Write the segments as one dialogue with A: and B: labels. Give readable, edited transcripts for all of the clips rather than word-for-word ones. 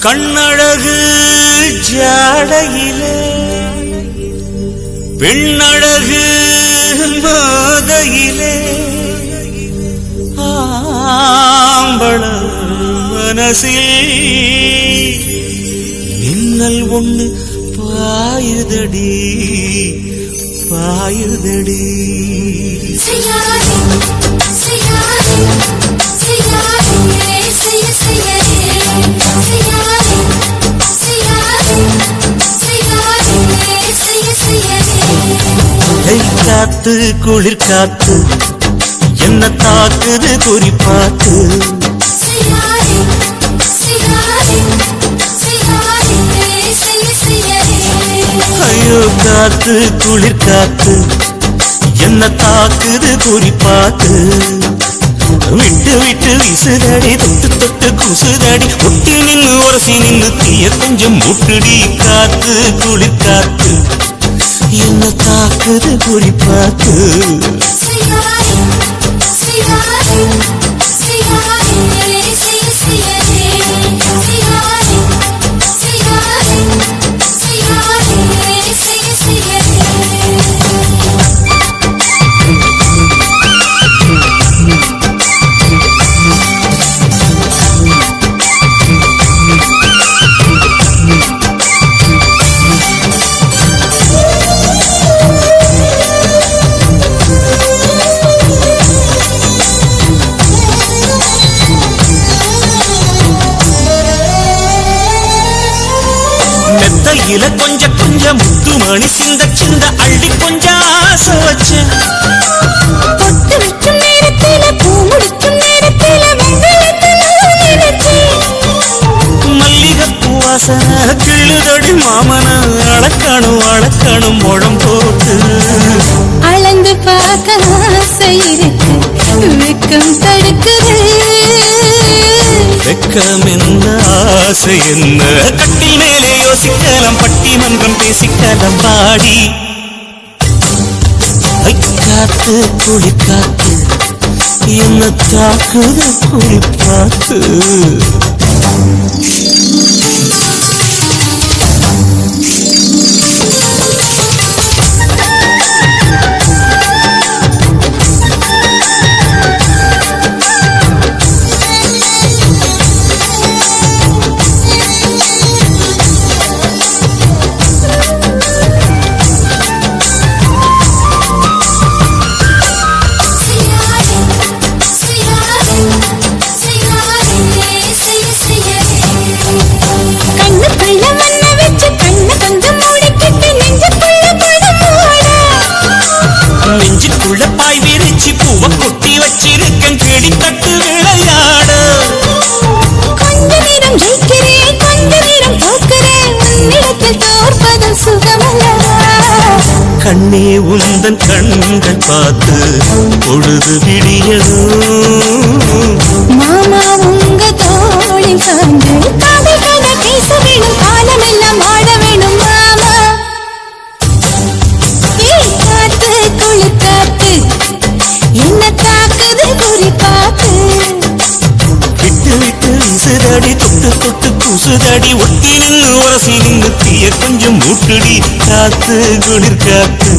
A: கண்ணழகு ஜாடையிலே பெண்ணழகு போதையிலே ஆம்பள மனசில் மின்னல் ஒண்ணு பாயுதடி பாயுதடி. காத்து குளிர் காத்து என்ன தாக்குது குறிப்பாத்து. ஐயோ காத்து குளிர் காத்து என்ன தாக்குது குறிப்பாத்து. விட்டு விட்டு விசுதடி தொட்டு தொட்டு குசுதடி ஒட்டி நின்னு உரசி நின்னு தீய கொஞ்சம் முட்டுடி. காத்து குளிர் காத்து என்ன தாக்குது குறிப்பாத்து. மெத்தையில கொஞ்சம் கொஞ்சம் முத்து மணி சிந்த சிந்த அள்ளி கொஞ்சம் ஆசை வச்சேன்.
B: பொட்டு வைக்கும் நேரத்தில பூ முடிக்கும் நேரத்தில
A: மல்லிகைப்பூ வாசனை கிள்ளுதடி மாமன அளக்கணும் அளக்கணும் முழம் போட்டு.
B: அளந்து பார்க்க ஆசை இருக்கு வெக்கம் தடுக்குது.
A: வெக்கம் என்ன ஆசை என்ன கட்டில் மேலே யோசிக்கலாம் பட்டிமன்றம் பேசிக்கலாம் பாடி. காத்து குளிர் காத்து என்ன தாக்குது குறிப்பாத்து. பாய் விரிச்சி பூவ கொட்டி வச்சிருக்கேன் கேடி தட்டு விளையாட.
B: கொஞ்ச நேரம் ஜெயிக்கிறேன் கொஞ்ச நேரம் தோக்கிறேன் உன்னிடத்தில் தோற்பதும் சுகமல்லவா.
A: கண்ணே உந்தன் கண்கள் பார்த்து பொழுது விடியதும்
B: மாமா உங்க தோளில் சார்ந்து காதல் கதை பேச வேணும் காலமெல்லாம் ஆட வேணும் மாமா. காத்து குளிர் காத்து என்ன தாக்குது குறிப்பாத்து.
A: விட்டு விட்டு விசுதடி தொட்டு தொட்டு குசுதடி ஒட்டி நின்னு உரசி நின்னு தீய கொஞ்சம் மூட்டுடி. காத்து குளிர் காத்து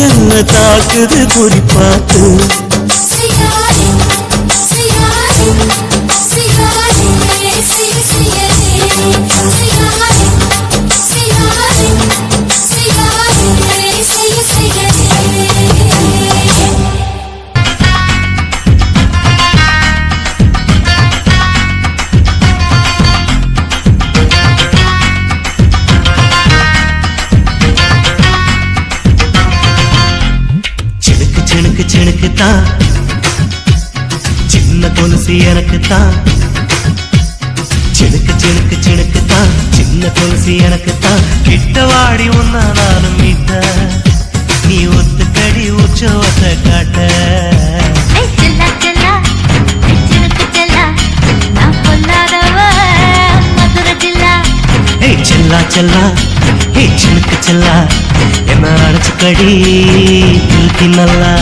A: என்ன தாக்குது குறிப்பாத்து. சினுக்குத்தான் சின்ன கொலுசு எனக்குத்தான். சினுக்கு சினுக்கு சினுக்குத்தான் சின்ன கொலுசு எனக்குத்தான். கிட்ட வாடி ஒன்னா நானும் மீட்ட நீ ஒத்துக்கடி உற்சவத்தை காட்ட. செல்லா செல்லா சினுக்கு செல்லா என்ன அடைச்சுக்கடி தூக்கி நல்லா.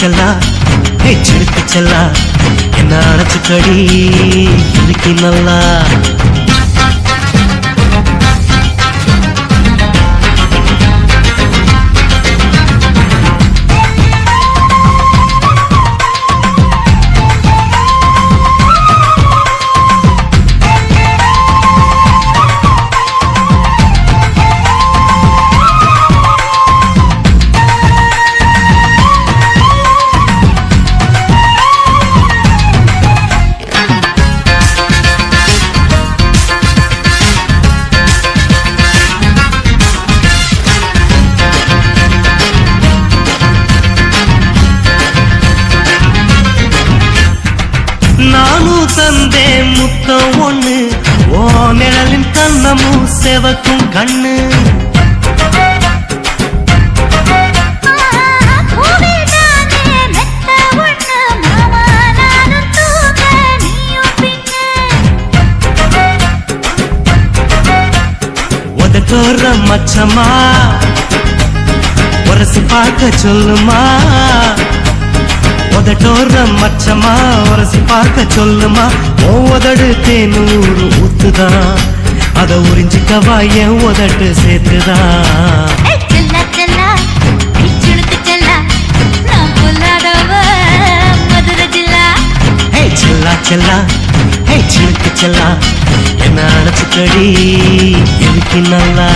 A: செல்லா ஹே சிலுக்கு செல்லா என்ன அணைச்சுக்கடி இன்னைக்கு நல்லா நானும் தந்தே முத்தம் ஒண்ணு ஓ நிழலின் கண்ணமும் செவக்கும் கண்ணு உதட்டோர மச்சமா உரசி பார்க்க சொல்லுமா உதட்டோர மச்சமா உரசி பார்க்க சொல்லுமா உதடு தேனூறு ஊத்துதான் அத உறிஞ்சிக்கவா என் உதட்டு சேர்த்துதான் செல்லா செல்லா ஹே சிலுக்கு செல்லா என்ன அணைச்சுக்கடி எனக்கு நல்லா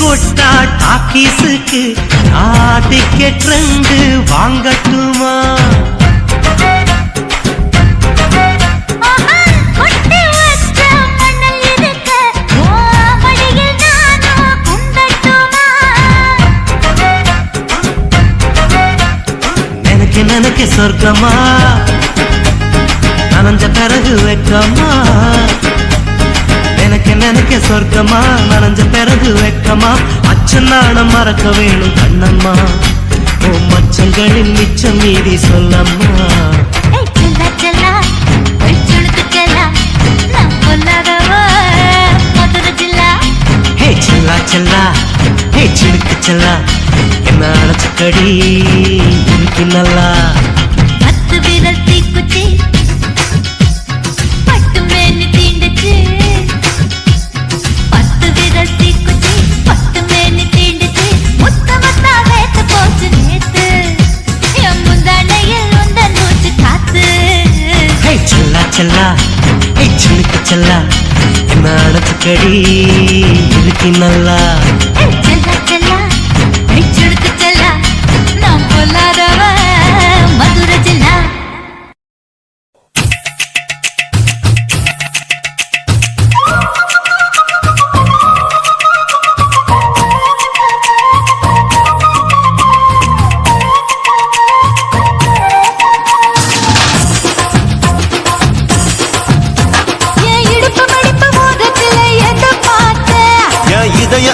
A: கொட்டா டாக்கீஸுக்கு டிக்கெட் 2 வாங்கட்டுமா எனக்கு சொர்க்கமா நனைஞ்ச பிறகு வெக்கமா எனக்கு சொர்க்கமா நனைஞ்ச பிறகு வெக்கமா அச்சநாணம் மறக்க வேணும் கண்ணம்மா ஓ மச்சங்களின் மிச்சம் மீதி சொல்லம்மா ஹே செல்லா செல்லா ஹே சிலுக்கு செல்லா என்ன அணைச்சுக்கடி இன்னைக்கு நல்லா செல்லா ஹே சிலுக்கு செல்லா என்ன அணைச்சுக்கடி இன்னைக்கு நல்லா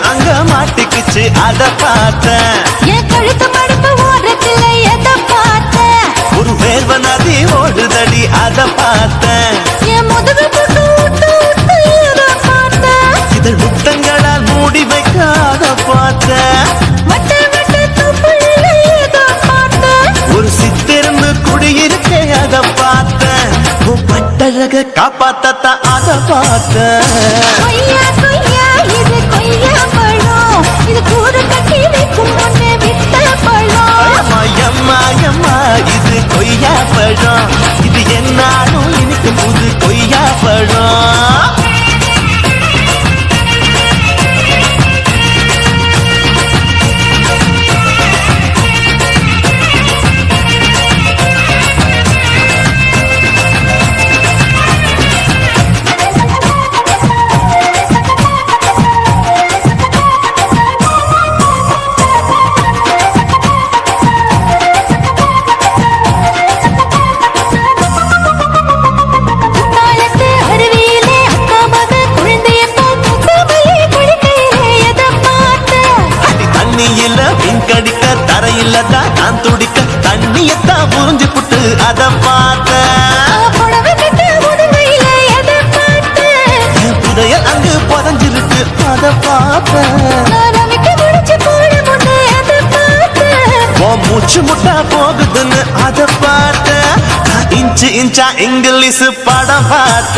C: அங்க மாட்டிக்கிச்சு அத பார்த்தேன்
B: என் கழுத்து மடுப்பு ஓரத்துல எத பார்த்தேன்
C: ஒரு வேர்வ நதி ஓடுதடி அத பார்த்தேன்
B: என் முதுகு புட்டு விட்டு விட்டு எத பார்த்தேன்
C: இதழ் முத்தங்களால் மூடி வைக்க அத பார்த்தேன்
B: வட்ட வட்ட துப்புல எத பார்த்தேன்
C: ஒரு சித்திரந்து குடியிருக்க அத பார்த்தேன் பட்டழக காப்பாத்தத்தான் அத பார்த்தேன்
B: கொய்யா கொய்யா இது கொய்யா பழம் இது கூட கட்டி வைக்கும் முன்னே விட்ட பழம்
C: எம்மா எம்மா இது கொய்யா பழம் இது என்னாலும் எனக்கு புது கொய்யா பழம் நான் துடிக்க தண்ணியத்தான் புரிஞ்சு புட்டு அத பார்த்த
B: புடவை கட்ட முதுமையில எதை பார்த்தேன்
C: புதையல் அங்கு புதஞ்சிருக்கு அத பார்த்த
B: ரவிக்கு முடிச்சு போட முன்னே எதை பார்த்தேன்
C: மூச்சு முட்டா போகுதுன்னு அத பார்த்த இன்ச்சு இன்ச்சா இங்கிலீஷ் படம் பார்த்த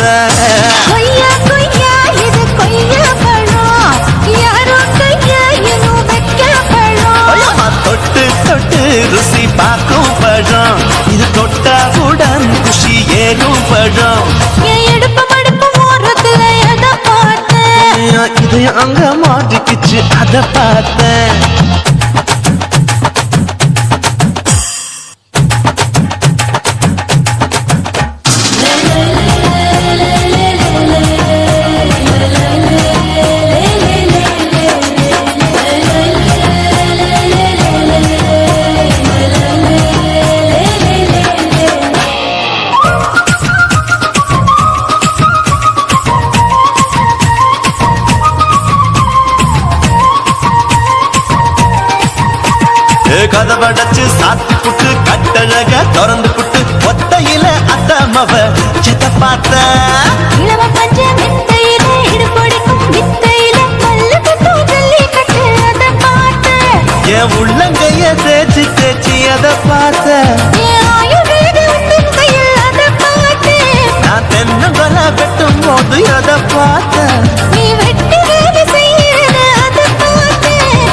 B: கொய்யா கொய்யா இது கொய்யா பழம் யாரோ கையா இன்னும் வைக்க பழம்
C: தொட்டு தொட்டு ருசி பார்க்கும் பழம் இது தொட்டாவுடன் குஷி ஏறும் பழம்
B: என் எடுப்பு மடுப்பு ஓரத்துல எதை பார்த்தேன்
C: இது அங்க மாட்டிக்கிச்சு அத பார்த்தேன் கதவடைச்சு சாத்தி புட்டு கட்டழக திறந்து புட்டு ஒத்தையில அத்தமவ எத பார்த்த
B: இளவ பஞ்ச மெத்தையில இடுப்பொடிக்கும் வித்தையில பல்லு கட்டும் ஜல்லி கட்டு அதை பார்த்தேன்
C: என் உள்ளங்கைய தேய்ச்சி தேய்ச்சி அத பார்த்த
B: என் ஆயுர்வேத உண்டின் கையில் அதை பார்த்தேன்
C: நான் தென்னங்கொலை வெட்டும் போது அத பார்த்த
B: நீ வெட்டி வேலை செய்யறத அதை பார்த்தேன்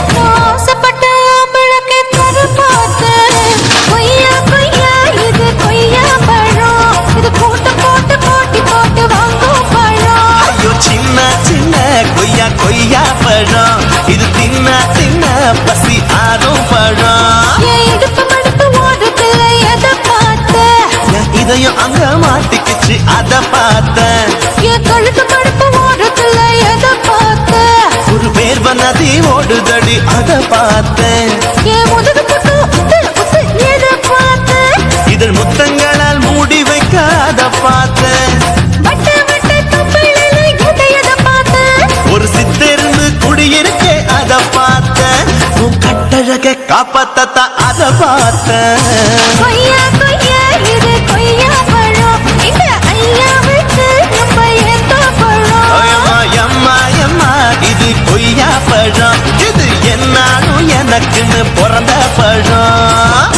B: ஆசைப்பட்ட ஆம்பளக்கு தர பார்த்தேன் கொய்யா கொய்யா இது கொய்யா பழம் இது போட்டு போட்டு போட்டி போட்டு வாங்கும் பழம்
C: ஐயோ சின்ன சின்ன கொய்யா கொய்யா பழம் இது தின்ன தின்ன பசி ஆறும் பழம்
B: என் இடுப்பு மடுப்பு ஓரத்துல எதை பார்த்தேன்
C: என் இதயம் அங்க மாட்டிக்கிச்சு அத பார்த்தேன்
B: என் கழுத்து மடுப்பு ஓரத்துல எதை பார்த்தேன்
C: ஒரு வேர்வ நதி ஓடுதடி அத பார்த்தேன்
B: என் முதுகு புட்டு உத்து உத்து எதை பார்த்தேன்
C: இதழ் முத்தங்களால் மூடி வைக்க அத பார்த்தேன்
B: வட்ட வட்ட தொப்பிலில எதை பார்த்தேன்
C: ஒரு சித்தெருந்து குடியிருக்கே அத பார்த்தேன் உன் கட்டழக காப்பாத்தத்தான் அத பார்த்தேன்
B: கொய்யா கொய்யா இது கொய்யா பழம் இந்த ஐயா விட்டு நம்ம எந்த பழம்
C: அம்மா அம்மா அம்மா இது கொய்யா பழம் இது என்னாலும் எனக்குன்னு பிறந்த பழம்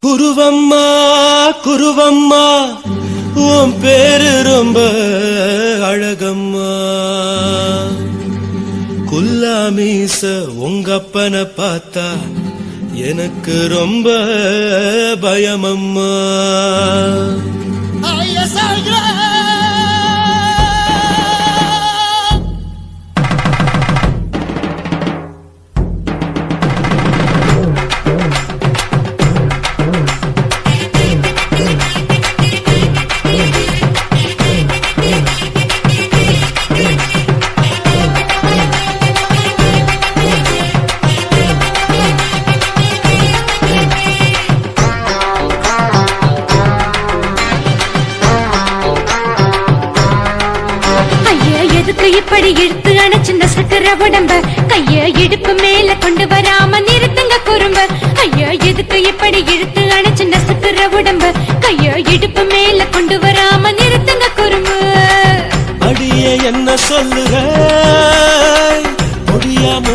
D: குருவம்மா குருவம்மா உன் பேரு ரொம்ப அழகம்மா குல்லாமீச உங்கப்பனை பார்த்தா எனக்கு ரொம்ப பயமம்மா
B: இப்படி இழுத்து அணைச்சிருந்த சக்கர உடம்ப கைய இடுப்பு மேல கொண்டு வராம நிறுத்துங்க குறும்ப ஐயா எதுக்கு இப்படி இழுத்து அணைச்சிருந்த சக்கர உடம்ப கைய இடுப்பு மேல கொண்டு வராம நிறுத்துங்க குறும்பு
D: அடியே என்ன சொல்லுற முடியாம